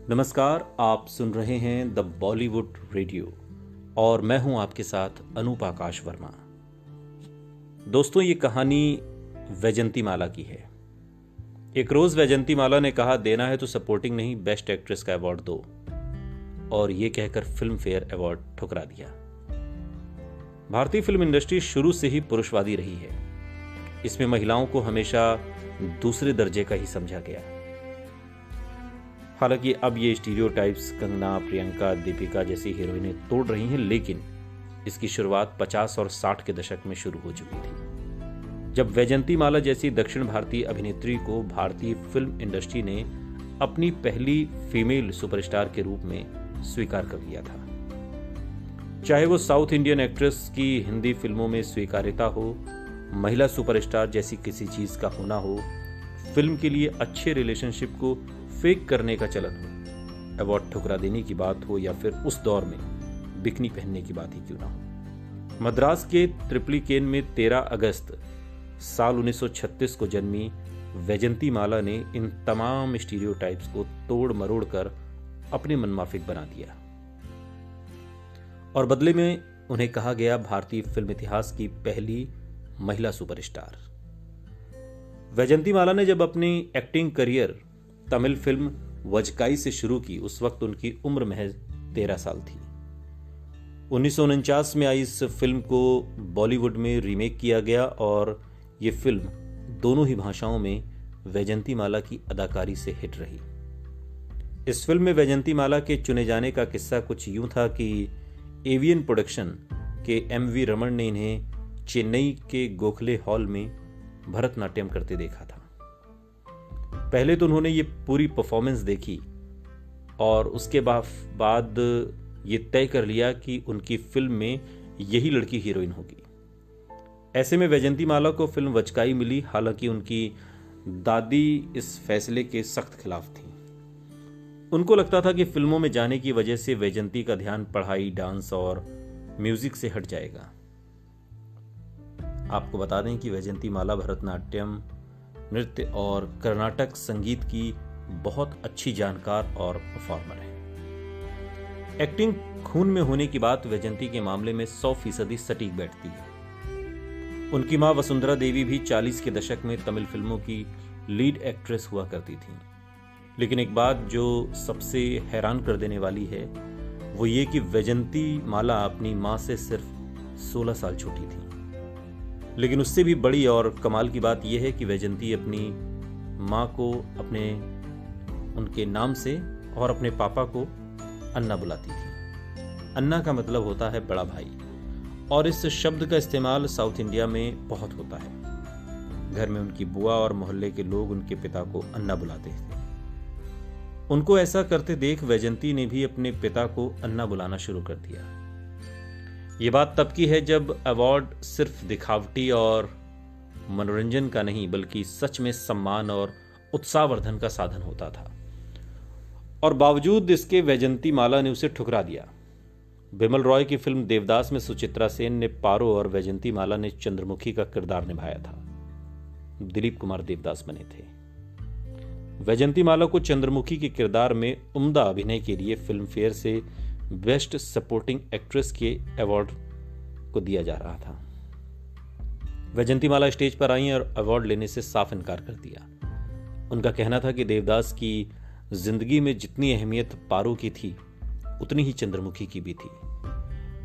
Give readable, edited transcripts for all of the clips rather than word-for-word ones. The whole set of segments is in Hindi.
नमस्कार, आप सुन रहे हैं द बॉलीवुड रेडियो और मैं हूं आपके साथ अनूप आकाश वर्मा। दोस्तों, ये कहानी वैजंती माला की है। एक रोज वैजंती माला ने कहा, देना है तो सपोर्टिंग नहीं बेस्ट एक्ट्रेस का अवार्ड दो, और ये कहकर फिल्म फेयर अवार्ड ठुकरा दिया। भारतीय फिल्म इंडस्ट्री शुरू से ही पुरुषवादी रही है। इसमें महिलाओं को हमेशा दूसरे दर्जे का ही समझा गया। हालांकि अब ये स्टीरियोटाइप्स कंगना, प्रियंका, दीपिका जैसी हीरोइनें तोड़ रही हैं, लेकिन इसकी शुरुआत 50 और 60 के दशक में शुरू हो चुकी थी, जब वैजंती माला जैसी दक्षिण भारतीय अभिनेत्री को भारतीय फिल्म इंडस्ट्री ने अपनी पहली फीमेल सुपरस्टार के रूप में स्वीकार कर लिया था। चाहे वो साउथ इंडियन एक्ट्रेस की हिंदी फिल्मों में स्वीकार्यता हो, महिला सुपरस्टार जैसी किसी चीज का होना हो, फिल्म के लिए अच्छे रिलेशनशिप को फेक करने का चलन हो, अवार्ड ठुकरा देने की बात हो, या फिर उस दौर में बिकनी पहनने की बात ही क्यों ना हो। मद्रास के ट्रिप्लिकेन में 13 अगस्त साल 1936 को जन्मी वैजंती माला ने इन तमाम स्टीरियोटाइप्स को तोड़ मरोड़ कर अपने मनमाफिक बना दिया, और बदले में उन्हें कहा गया भारतीय फिल्म इतिहास की पहली महिला सुपरस्टार। वैजंती माला ने जब अपनी एक्टिंग करियर तमिल फिल्म वजकाई से शुरू की, उस वक्त उनकी उम्र महज 13 साल थी। 1949 में आई इस फिल्म को बॉलीवुड में रीमेक किया गया, और ये फिल्म दोनों ही भाषाओं में वैजंती माला की अदाकारी से हिट रही। इस फिल्म में वैजंती माला के चुने जाने का किस्सा कुछ यूं था कि एवियन प्रोडक्शन के MV रमन ने इन्हें चेन्नई के गोखले हॉल में भरतनाट्यम करते देखा था। पहले तो उन्होंने ये पूरी परफॉर्मेंस देखी और उसके बाद ये तय कर लिया कि उनकी फिल्म में यही लड़की हीरोइन होगी। ऐसे में वैजंती माला को फिल्म वजकाई मिली, हालांकि उनकी दादी इस फैसले के सख्त खिलाफ थी। उनको लगता था कि फिल्मों में जाने की वजह से वैजंती का ध्यान पढ़ाई, डांस और म्यूजिक से हट जाएगा। आपको बता दें कि वैजंती माला भरतनाट्यम, नृत्य और कर्नाटक संगीत की बहुत अच्छी जानकार और परफॉर्मर है। एक्टिंग खून में होने की बात वैजंती के मामले में 100% सटीक बैठती है। उनकी मां वसुंधरा देवी भी 40 के दशक में तमिल फिल्मों की लीड एक्ट्रेस हुआ करती थी। लेकिन एक बात जो सबसे हैरान कर देने वाली है वो ये कि वैजंती माला अपनी मां से सिर्फ 16 साल छोटी थी। लेकिन उससे भी बड़ी और कमाल की बात यह है कि वैजंती अपनी मां को उनके नाम से और अपने पापा को अन्ना बुलाती थी। अन्ना का मतलब होता है बड़ा भाई, और इस शब्द का इस्तेमाल साउथ इंडिया में बहुत होता है। घर में उनकी बुआ और मोहल्ले के लोग उनके पिता को अन्ना बुलाते थे। उनको ऐसा करते देख वैजंती ने भी अपने पिता को अन्ना बुलाना शुरू कर दिया। ये बात तब की है जब अवार्ड सिर्फ दिखावटी और मनोरंजन का नहीं, बल्कि सच में सम्मान और उत्साहवर्धन का साधन होता था, और बावजूद इसके वैजंती माला ने उसे ठुकरा दिया। बिमल रॉय की फिल्म देवदास में सुचित्रा सेन ने पारो और वैजंती माला ने चंद्रमुखी का किरदार निभाया था। दिलीप कुमार देवदास बने थे। वैजंती माला को चंद्रमुखी के किरदार में उम्दा अभिनय के लिए फिल्म फेयर से बेस्ट सपोर्टिंग एक्ट्रेस के अवार्ड को दिया जा रहा था। वैजंती माला स्टेज पर आई और अवार्ड लेने से साफ इनकार कर दिया। उनका कहना था कि देवदास की जिंदगी में जितनी अहमियत पारो की थी, उतनी ही चंद्रमुखी की भी थी।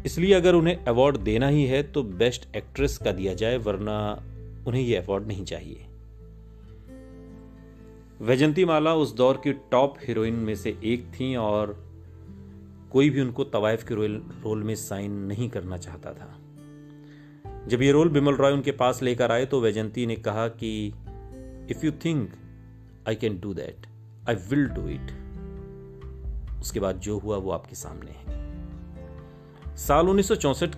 इसलिए अगर उन्हें अवार्ड देना ही है तो बेस्ट एक्ट्रेस का दिया जाए, वरना उन्हें यह अवार्ड नहीं चाहिए। वैजंती माला उस दौर की टॉप हीरोइन में से एक थी, और कोई भी उनको तवाइफ के रोल में साइन नहीं करना चाहता था। जब ये रोल बिमल रॉय उनके पास लेकर आए तो वैजंती ने कहा कि if you think I can do that, I will do it. उसके बाद जो हुआ वो आपके सामने है। साल 1964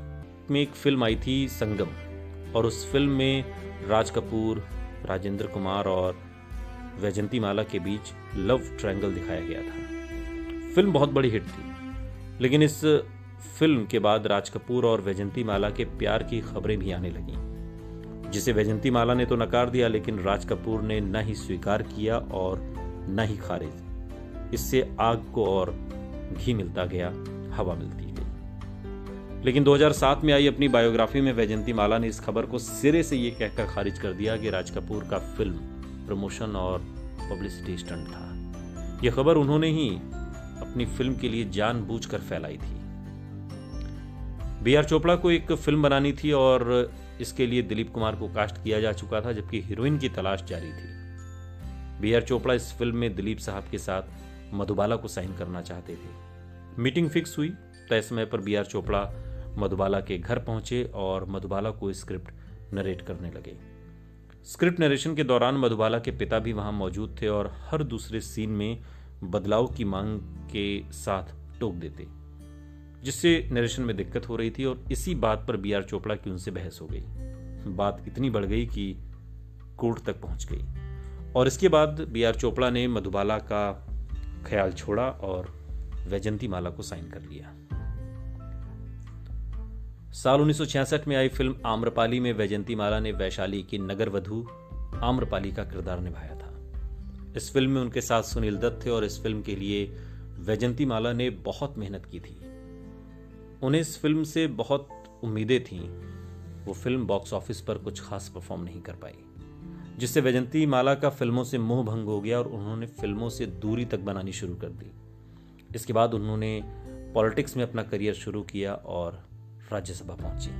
में एक फिल्म आई थी संगम, और उस फिल्म में राज कपूर, राजेंद्र कुमार और वैजंती माला के बीच लव ट्रायंगल दिखाया गया था। फिल्म बहुत बड़ी हिट थी, लेकिन इस फिल्म के बाद राज कपूर और वैजंती माला के प्यार की खबरें भी आने लगीं, जिसे वैजंती माला ने तो नकार दिया, लेकिन राज कपूर ने न ही स्वीकार किया और न ही खारिज। इससे आग को और घी मिलता गया, हवा मिलती गई। लेकिन 2007 में आई अपनी बायोग्राफी में वैजयंती माला ने इस खबर को सिरे से ये कहकर खारिज कर दिया कि राज कपूर का फिल्म प्रमोशन और पब्लिसिटी स्टंट था। यह खबर उन्होंने ही अपनी फिल्म के लिए जानबूझकर फैलाई थी। बी.आर. चोपड़ा को एक फिल्म बनानी थी और इसके लिए दिलीप कुमार को कास्ट किया जा चुका था, जबकि हीरोइन की तलाश जारी थी। बी.आर. चोपड़ा इस फिल्म में दिलीप साहब के साथ मधुबाला को साइन करना चाहते थे। मीटिंग फिक्स हुई। तय समय पर बी.आर. चोपड़ा मधुबाला के घर पहुंचे और मधुबाला को स्क्रिप्ट नरेट करने लगे। स्क्रिप्ट नरेशन के दौरान मधुबाला के पिता भी वहां मौजूद थे और हर दूसरे सीन में बदलाव की मांग के साथ टोक देते, जिससे नरेशन में दिक्कत हो रही थी और इसी बात पर बी.आर. चोपड़ा की उनसे बहस हो गई। बात इतनी बढ़ गई कि कोर्ट तक पहुंच गई और इसके बाद बी.आर. चोपड़ा ने मधुबाला का ख्याल छोड़ा और वैजयंती माला को साइन कर लिया। साल 1966 में आई फिल्म आम्रपाली में वैजयंती माला ने वैशाली की नगर वधू आम्रपाली का किरदार निभाया था। इस फिल्म में उनके साथ सुनील दत्त थे और इस फिल्म के लिए वैजयंती माला ने बहुत मेहनत की थी। उन्हें इस फिल्म से बहुत उम्मीदें थीं। वो फिल्म बॉक्स ऑफिस पर कुछ खास परफॉर्म नहीं कर पाई, जिससे वैजयंती माला का फिल्मों से मोह भंग हो गया और उन्होंने फिल्मों से दूरी तक बनानी शुरू कर दी। इसके बाद उन्होंने पॉलिटिक्स में अपना करियर शुरू किया और राज्यसभा पहुंची।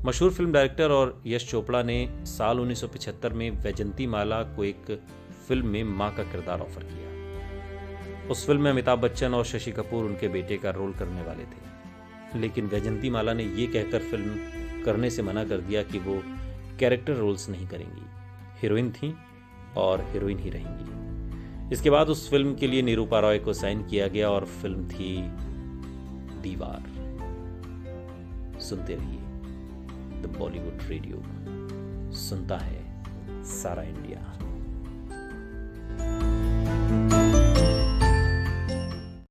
मशहूर फिल्म डायरेक्टर और यश चोपड़ा ने साल 1975 में वैजयंती माला को एक फिल्म में मां का किरदार ऑफर किया। उस फिल्म में अमिताभ बच्चन और शशि कपूर उनके बेटे का रोल करने वाले थे, लेकिन वैजयंती माला ने ये कहकर फिल्म करने से मना कर दिया कि वो कैरेक्टर रोल्स नहीं करेंगी, हीरोइन थी और हीरोइन ही रहेंगी। इसके बाद उस फिल्म के लिए निरूपा रॉय को साइन किया गया और फिल्म थी दीवार। सुनते रहिए द बॉलीवुड रेडियो, सुनता है सारा इंडिया।